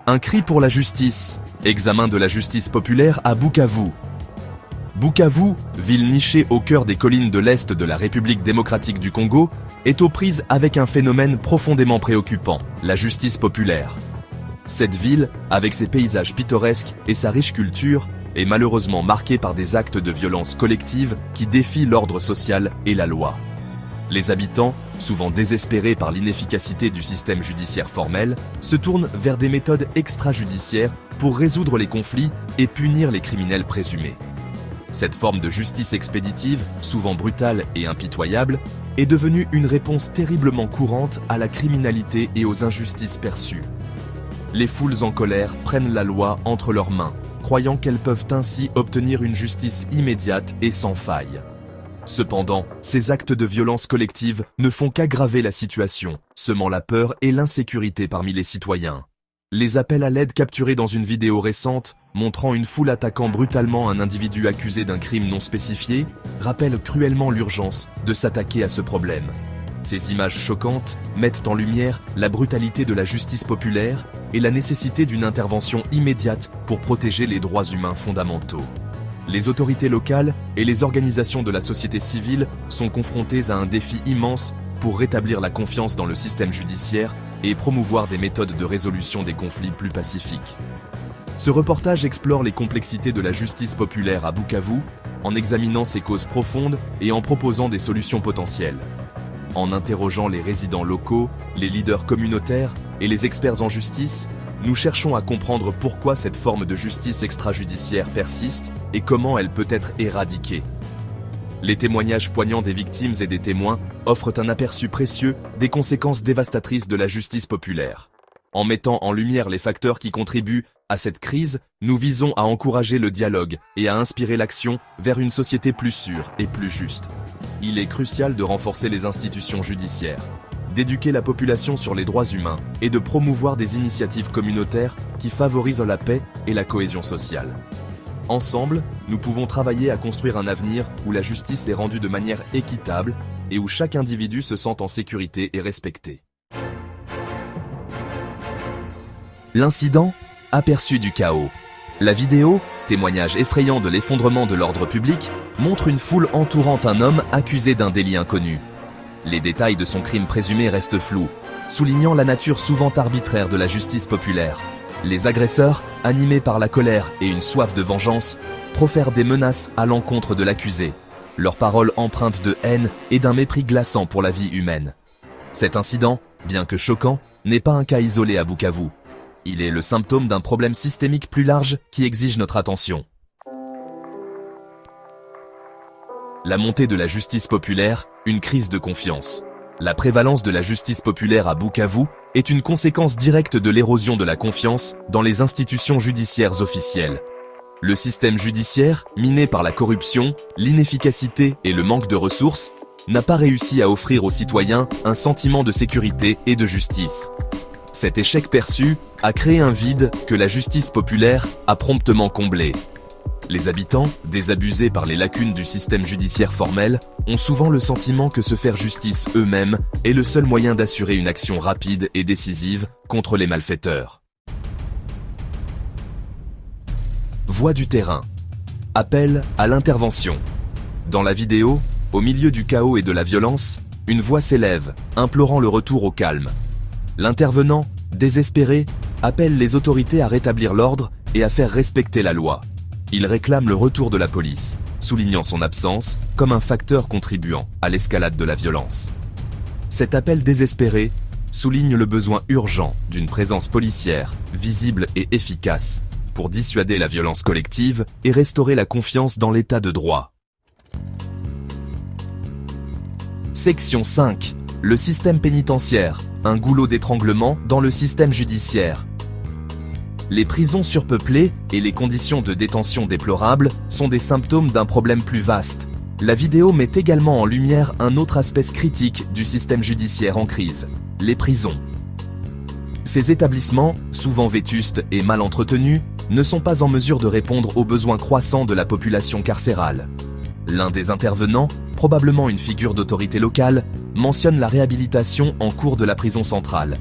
Un cri pour la justice. Examen de la justice populaire à Bukavu. Bukavu, ville nichée au cœur des collines de l'Est de la République démocratique du Congo, est aux prises avec un phénomène profondément préoccupant, la justice populaire. Cette ville, avec ses paysages pittoresques et sa riche culture, est malheureusement marquée par des actes de violence collective qui défient l'ordre social et la loi. Les habitants, souvent désespérés par l'inefficacité du système judiciaire formel, se tournent vers des méthodes extrajudiciaires pour résoudre les conflits et punir les criminels présumés. Cette forme de justice expéditive, souvent brutale et impitoyable, est devenue une réponse terriblement courante à la criminalité et aux injustices perçues. Les foules en colère prennent la loi entre leurs mains, croyant qu'elles peuvent ainsi obtenir une justice immédiate et sans faille. Cependant, ces actes de violence collective ne font qu'aggraver la situation, semant la peur et l'insécurité parmi les citoyens. Les appels à l'aide capturés dans une vidéo récente, montrant une foule attaquant brutalement un individu accusé d'un crime non spécifié, rappellent cruellement l'urgence de s'attaquer à ce problème. Ces images choquantes mettent en lumière la brutalité de la justice populaire et la nécessité d'une intervention immédiate pour protéger les droits humains fondamentaux. Les autorités locales et les organisations de la société civile sont confrontées à un défi immense pour rétablir la confiance dans le système judiciaire et promouvoir des méthodes de résolution des conflits plus pacifiques. Ce reportage explore les complexités de la justice populaire à Bukavu en examinant ses causes profondes et en proposant des solutions potentielles. En interrogeant les résidents locaux, les leaders communautaires et les experts en justice, nous cherchons à comprendre pourquoi cette forme de justice extrajudiciaire persiste et comment elle peut être éradiquée. Les témoignages poignants des victimes et des témoins offrent un aperçu précieux des conséquences dévastatrices de la justice populaire. En mettant en lumière les facteurs qui contribuent à cette crise, nous visons à encourager le dialogue et à inspirer l'action vers une société plus sûre et plus juste. Il est crucial de renforcer les institutions judiciaires, d'éduquer la population sur les droits humains et de promouvoir des initiatives communautaires qui favorisent la paix et la cohésion sociale. Ensemble, nous pouvons travailler à construire un avenir où la justice est rendue de manière équitable et où chaque individu se sent en sécurité et respecté. L'incident, aperçu du chaos. La vidéo, témoignage effrayant de l'effondrement de l'ordre public, montre une foule entourant un homme accusé d'un délit inconnu. Les détails de son crime présumé restent flous, soulignant la nature souvent arbitraire de la justice populaire. Les agresseurs, animés par la colère et une soif de vengeance, profèrent des menaces à l'encontre de l'accusé, leurs paroles empreintes de haine et d'un mépris glaçant pour la vie humaine. Cet incident, bien que choquant, n'est pas un cas isolé à Bukavu. Il est le symptôme d'un problème systémique plus large qui exige notre attention. La montée de la justice populaire, une crise de confiance. La prévalence de la justice populaire à Bukavu est une conséquence directe de l'érosion de la confiance dans les institutions judiciaires officielles. Le système judiciaire, miné par la corruption, l'inefficacité et le manque de ressources, n'a pas réussi à offrir aux citoyens un sentiment de sécurité et de justice. Cet échec perçu a créé un vide que la justice populaire a promptement comblé. Les habitants, désabusés par les lacunes du système judiciaire formel, ont souvent le sentiment que se faire justice eux-mêmes est le seul moyen d'assurer une action rapide et décisive contre les malfaiteurs. Voix du terrain. Appel à l'intervention. Dans la vidéo, au milieu du chaos et de la violence, une voix s'élève, implorant le retour au calme. L'intervenant, désespéré, appelle les autorités à rétablir l'ordre et à faire respecter la loi. Il réclame le retour de la police, soulignant son absence comme un facteur contribuant à l'escalade de la violence. Cet appel désespéré souligne le besoin urgent d'une présence policière, visible et efficace, pour dissuader la violence collective et restaurer la confiance dans l'état de droit. Section 5. Le système pénitentiaire, un goulot d'étranglement dans le système judiciaire. Les prisons surpeuplées et les conditions de détention déplorables sont des symptômes d'un problème plus vaste. La vidéo met également en lumière un autre aspect critique du système judiciaire en crise, les prisons. Ces établissements, souvent vétustes et mal entretenus, ne sont pas en mesure de répondre aux besoins croissants de la population carcérale. L'un des intervenants, probablement une figure d'autorité locale, mentionne la réhabilitation en cours de la prison centrale.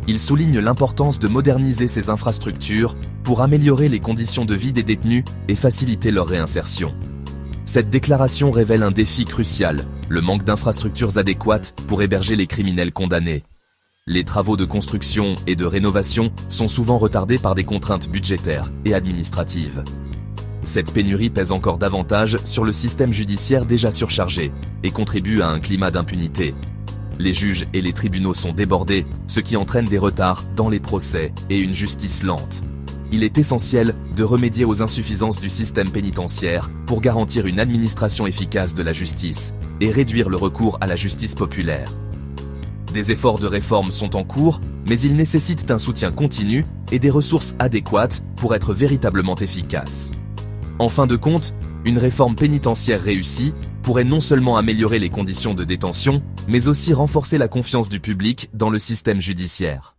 il souligne l'importance de moderniser ces infrastructures pour améliorer les conditions de vie des détenus et faciliter leur réinsertion. Cette déclaration révèle un défi crucial, le manque d'infrastructures adéquates pour héberger les criminels condamnés. Les travaux de construction et de rénovation sont souvent retardés par des contraintes budgétaires et administratives. Cette pénurie pèse encore davantage sur le système judiciaire déjà surchargé et contribue à un climat d'impunité. Les juges et les tribunaux sont débordés, ce qui entraîne des retards dans les procès et une justice lente. Il est essentiel de remédier aux insuffisances du système pénitentiaire pour garantir une administration efficace de la justice et réduire le recours à la justice populaire. Des efforts de réforme sont en cours, mais ils nécessitent un soutien continu et des ressources adéquates pour être véritablement efficaces. En fin de compte, une réforme pénitentiaire réussie pourrait non seulement améliorer les conditions de détention, mais aussi renforcer la confiance du public dans le système judiciaire.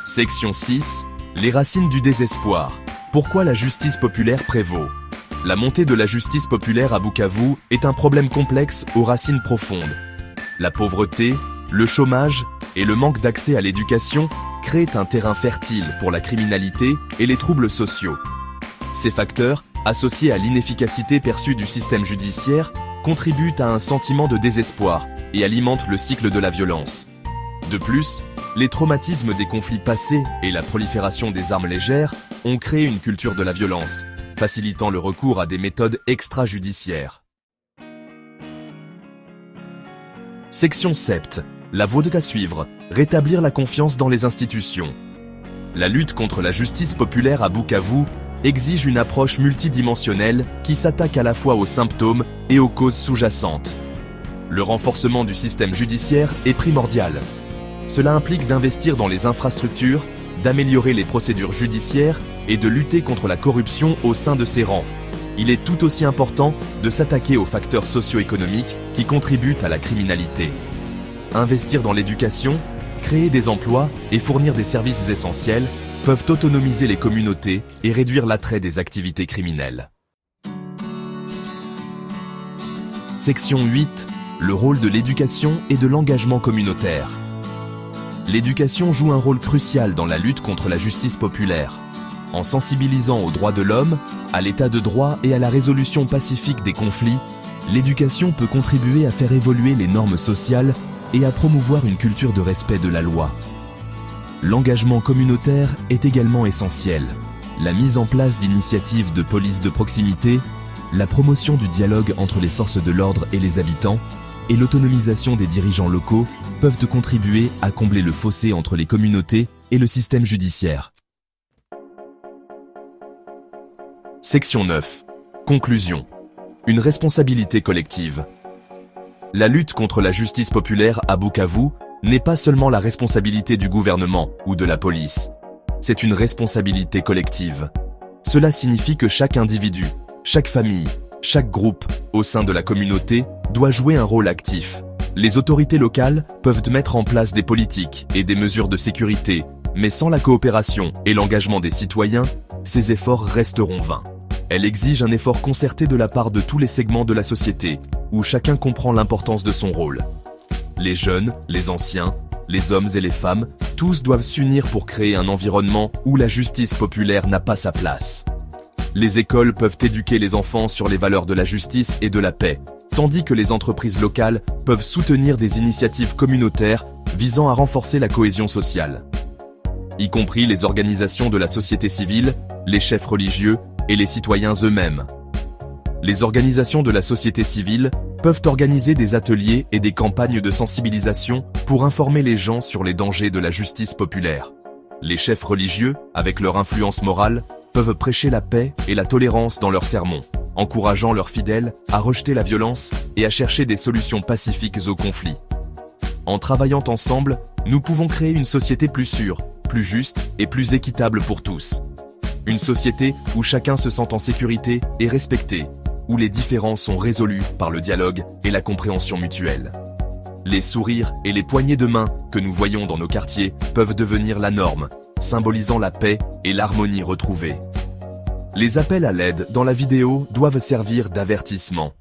Section 6. Les racines du désespoir. Pourquoi la justice populaire prévaut? La montée de la justice populaire à Bukavu est un problème complexe aux racines profondes. La pauvreté, le chômage et le manque d'accès à l'éducation créent un terrain fertile pour la criminalité et les troubles sociaux. Ces facteurs, associés à l'inefficacité perçue du système judiciaire, contribuent à un sentiment de désespoir et alimentent le cycle de la violence. De plus, les traumatismes des conflits passés et la prolifération des armes légères ont créé une culture de la violence, facilitant le recours à des méthodes extrajudiciaires. Section 7. La voie à suivre. Rétablir la confiance dans les institutions. La lutte contre la justice populaire à Bukavu exige une approche multidimensionnelle qui s'attaque à la fois aux symptômes et aux causes sous-jacentes. Le renforcement du système judiciaire est primordial. Cela implique d'investir dans les infrastructures, d'améliorer les procédures judiciaires et de lutter contre la corruption au sein de ses rangs. Il est tout aussi important de s'attaquer aux facteurs socio-économiques qui contribuent à la criminalité. Investir dans l'éducation, créer des emplois et fournir des services essentiels peuvent autonomiser les communautés et réduire l'attrait des activités criminelles. Section 8. Le rôle de l'éducation et de l'engagement communautaire. L'éducation joue un rôle crucial dans la lutte contre la justice populaire. En sensibilisant aux droits de l'homme, à l'état de droit et à la résolution pacifique des conflits, l'éducation peut contribuer à faire évoluer les normes sociales et à promouvoir une culture de respect de la loi. L'engagement communautaire est également essentiel. La mise en place d'initiatives de police de proximité, la promotion du dialogue entre les forces de l'ordre et les habitants, et l'autonomisation des dirigeants locaux peuvent contribuer à combler le fossé entre les communautés et le système judiciaire. Section 9. Conclusion. Une responsabilité collective. La lutte contre la justice populaire à Bukavu n'est pas seulement la responsabilité du gouvernement ou de la police. C'est une responsabilité collective. Cela signifie que chaque individu, chaque famille, chaque groupe au sein de la communauté doit jouer un rôle actif. Les autorités locales peuvent mettre en place des politiques et des mesures de sécurité, mais sans la coopération et l'engagement des citoyens, ces efforts resteront vains. Elle exige un effort concerté de la part de tous les segments de la société, où chacun comprend l'importance de son rôle. Les jeunes, les anciens, les hommes et les femmes, tous doivent s'unir pour créer un environnement où la justice populaire n'a pas sa place. Les écoles peuvent éduquer les enfants sur les valeurs de la justice et de la paix, tandis que les entreprises locales peuvent soutenir des initiatives communautaires visant à renforcer la cohésion sociale. Y compris les organisations de la société civile, les chefs religieux et les citoyens eux-mêmes. Les organisations de la société civile peuvent organiser des ateliers et des campagnes de sensibilisation pour informer les gens sur les dangers de la justice populaire. Les chefs religieux, avec leur influence morale, peuvent prêcher la paix et la tolérance dans leurs sermons, encourageant leurs fidèles à rejeter la violence et à chercher des solutions pacifiques aux conflits. En travaillant ensemble, nous pouvons créer une société plus sûre, plus juste et plus équitable pour tous. Une société où chacun se sent en sécurité et respecté, où les différends sont résolus par le dialogue et la compréhension mutuelle. Les sourires et les poignées de main que nous voyons dans nos quartiers peuvent devenir la norme, symbolisant la paix et l'harmonie retrouvée. Les appels à l'aide dans la vidéo doivent servir d'avertissement.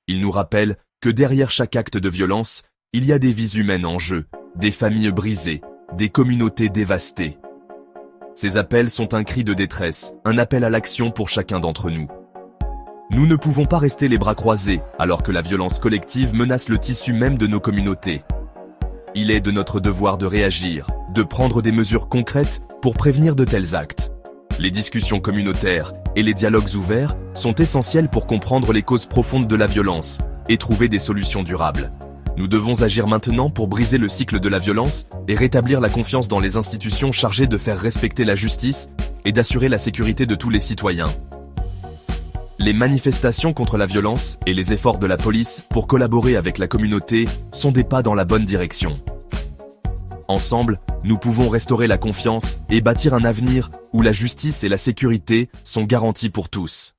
Ils nous rappellent que derrière chaque acte de violence, Il y a des vies humaines en jeu, des familles brisées, des communautés dévastées. Ces appels sont un cri de détresse, un appel à l'action pour chacun d'entre nous. Nous ne pouvons pas rester les bras croisés alors que la violence collective menace le tissu même de nos communautés. Il est de notre devoir de réagir, de prendre des mesures concrètes pour prévenir de tels actes. Les discussions communautaires et les dialogues ouverts sont essentiels pour comprendre les causes profondes de la violence et trouver des solutions durables. Nous devons agir maintenant pour briser le cycle de la violence et rétablir la confiance dans les institutions chargées de faire respecter la justice et d'assurer la sécurité de tous les citoyens. Les manifestations contre la violence et les efforts de la police pour collaborer avec la communauté sont des pas dans la bonne direction. Ensemble, nous pouvons restaurer la confiance et bâtir un avenir où la justice et la sécurité sont garanties pour tous.